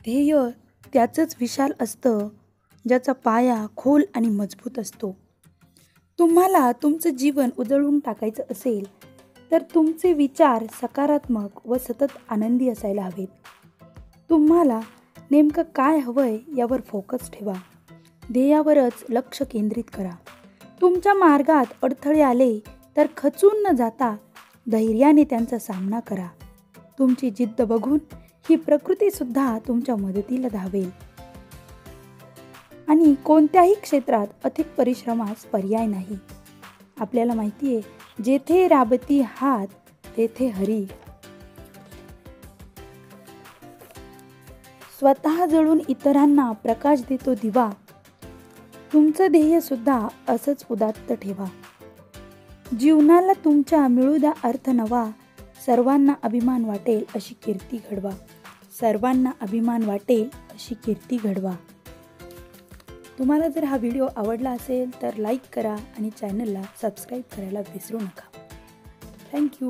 ध्येय त्याचंच विशाल असतं ज्याचा पाया खोल आणि मजबूत असतो. तुम्हाला तुमचं जीवन उजळून टाकायचं असेल तर तुमचे विचार सकारात्मक व सतत आनंदी असायला हवेत. तुम्हाला नेमकं काय हवंय यावर फोकस ठेवा. ध्येयावरच लक्ष केंद्रित करा. तुमच्या मार्गात अडथळे आले तर खचून न जाता धैर्याने त्यांचा सामना करा. तुमची जिद्द बघून ही प्रकृतीसुद्धा तुमच्या मदतीला धावेल. आणि कोणत्याही क्षेत्रात अथक परिश्रमास पर्याय नाही. आपल्याला माहिती आहे, जेथे राबती हात तेथे हरी. स्वतः जळून इतरांना प्रकाश देतो दिवा. तुमचं ध्येय सुद्धा असंच उदात्त ठेवा. जीवनाला तुमच्या मिळू द्या अर्थ नवा. सर्वांना अभिमान वाटेल अशी कीर्ती घडवा. सर्वांना अभिमान वाटेल अशी कीर्ती घडवा. तुम्हाला जर हा व्हिडिओ आवडला असेल तर लाईक करा आणि चॅनलला सबस्क्राईब करायला विसरू नका. थँक्यू.